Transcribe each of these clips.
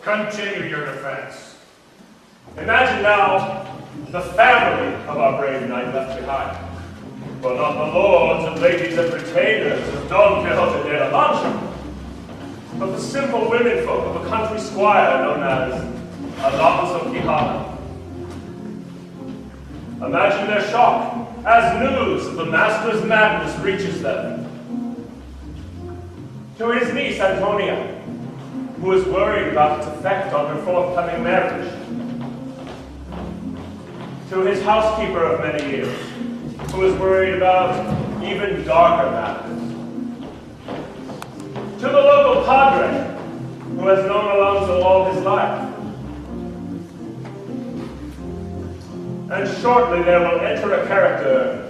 Continue your defense. Imagine now the family of our brave knight left behind. For not the lords and ladies and retainers of Don Quixote de la Mancha, but the simple women folk of a country squire known as Alonso Quijano. Imagine their shock as news of the master's madness reaches them. To his niece Antonia, who is worried about its effect on her forthcoming marriage. To his housekeeper of many years, who is worried about even darker matters. To the local padre, who has known Alonso all his life. And shortly there will enter a character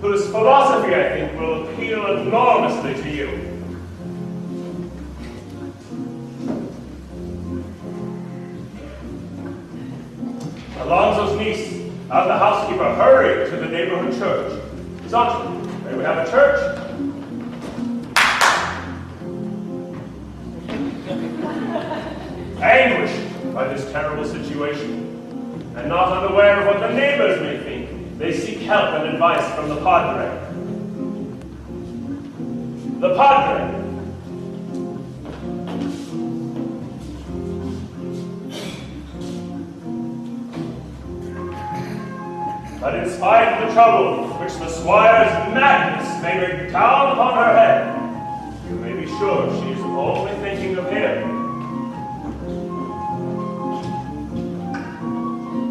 whose philosophy, I think, will appeal enormously to you. Alonso's niece and the housekeeper hurried to the neighborhood church. Sancho, may we have a church? Anguished by this terrible situation, and not unaware of what the neighbors may think, they seek help and advice from the padre. The padre, but in spite of the trouble which the squire's madness may bring down upon her head, you may be sure she is only thinking of him.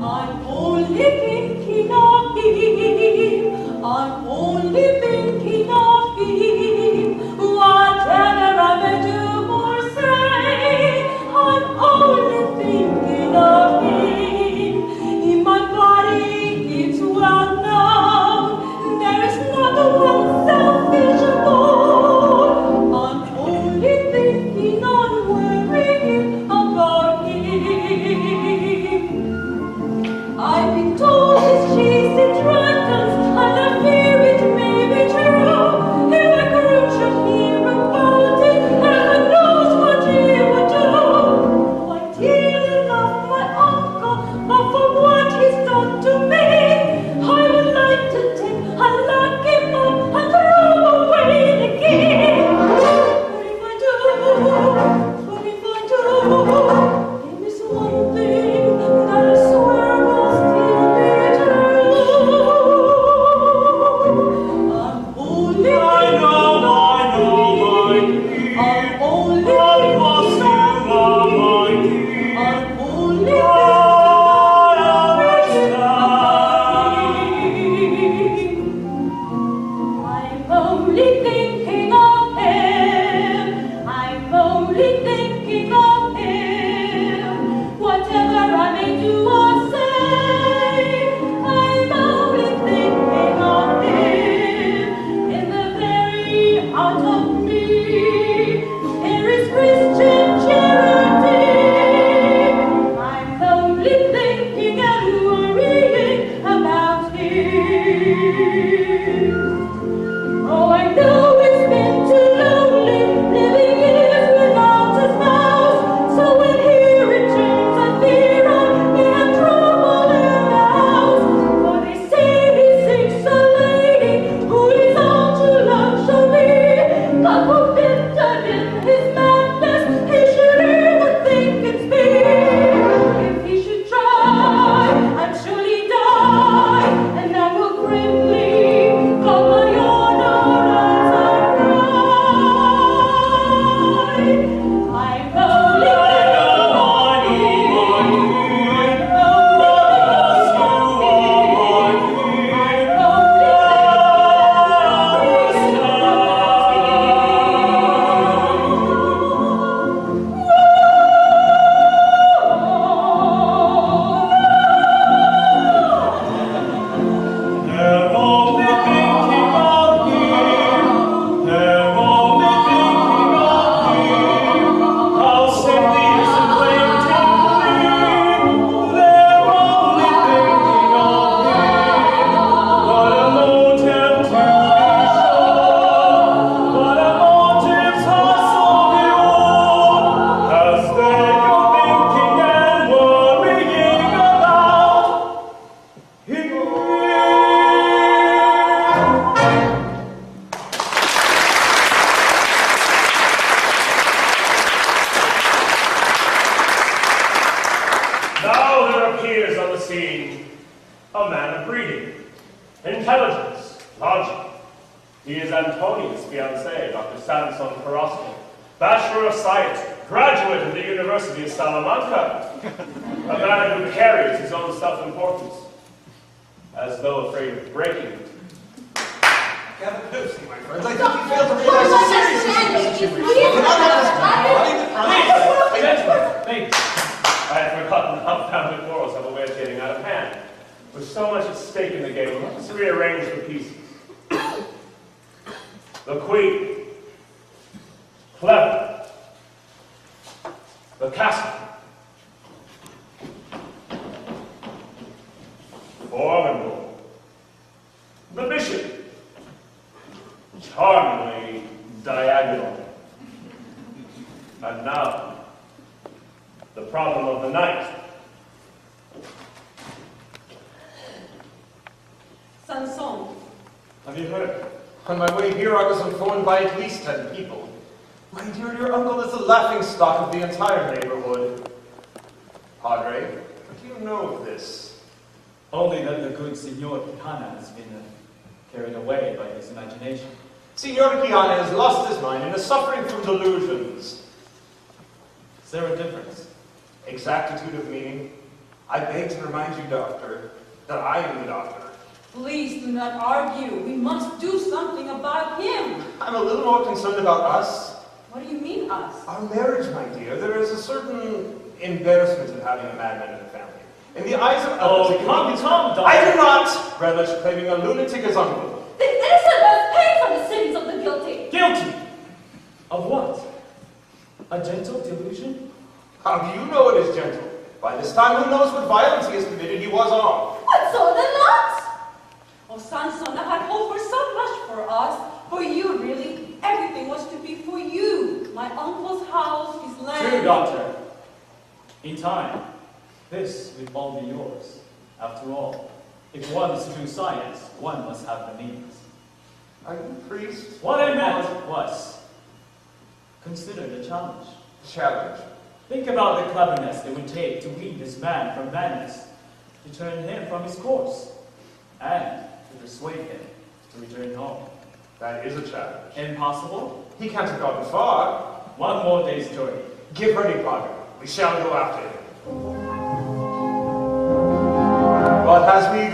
I'm only thinking of him. I'm only thinking of him. Whatever I may do or say, I'm only thinking of him. In my body, it's well known, there is not one selfish thought. I'm only thinking on worrying about him. I've been told he's chasing dragons, and I fear it may be true. If a group should hear about it, heaven knows what he would do. I dearly love my uncle, but for what he's done to me, I would like to take and lock him up and throw away the key. But if I do, there is one thing that I swear will still be true. I'm only I know, my dear. I'm only I must you, my dear. I'm only I'm only thinking of him. I'm only thinking of him. Whatever I may do or say, I'm only thinking of him. In the very heart of me, there is Christian charity. I'm only thinking and worrying about him. Oh, I know it's been too lonely, living years without a spouse. So when he returns, I fear I'll be in trouble in the house. For they say he seeks a lady who is all true love shall be. God forbid that intelligence, logic. He is Antonia's fiancé, Dr. Sanson Carrasco, Bachelor of Science, graduate of the University of Salamanca, a man who carries his own self-importance, as though afraid of breaking it. Gather closely, my friends. I think you failed to realize the seriousness of the situation. Please. I had forgotten how family quarrels have a way of getting out of hand. With so much at stake in the game, let's rearrange the pieces. The queen. Clever. The castle. Formidable. The bishop. Charmingly diagonal. And now, the problem of the night. Sanson. Have you heard? On my way here, I was informed by at least 10 people. My dear, your uncle is the laughingstock of the entire neighborhood. Padre, what do you know of this? Only that the good Signor Quijana has been carried away by his imagination. Signor Quijana has lost his mind and is suffering from delusions. Is there a difference? Exactitude of meaning. I beg to remind you, doctor, that I am the doctor. Please do not argue. We must do something about him. I'm a little more concerned about us. What do you mean, us? Our marriage, my dear. There is a certain embarrassment in having a madman in the family. In the eyes of others, Come, doctor. I do not relish claiming a lunatic as uncle. The innocent must pay for the sins of the guilty. Guilty! Of what? A gentle delusion? How do you know it is gentle? By this time, who knows what violence he has committed? He was armed. What so the lots? Oh, Sanson, I had hoped for so much for us. For you, really. Everything was to be for you. My uncle's house, his land. True, doctor. In time, this will all be yours. After all, if one is to do science, one must have the means. Are you a priest? What I meant was, consider the challenge. Challenge. Think about the cleverness it would take to wean this man from madness, to turn him from his course, and to persuade him to return home. That is a challenge. Impossible? He can't have gotten far. One more day's journey. Give ready, Padre. We shall go after him. But as we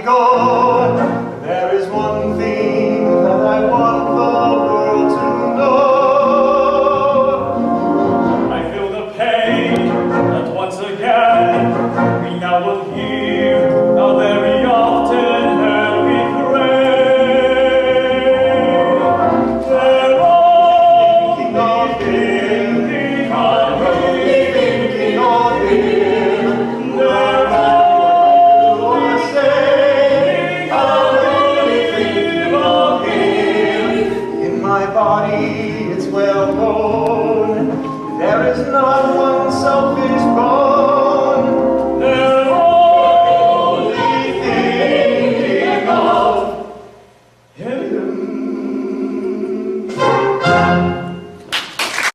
go, there is one thing that I want the world to know. I feel the pain that once again we now will hear how very often have we pray. They're all Thinking of him, thinking I'm of only thinking of him. They're all I say, I'm only thinking of him. In my body, it's well known.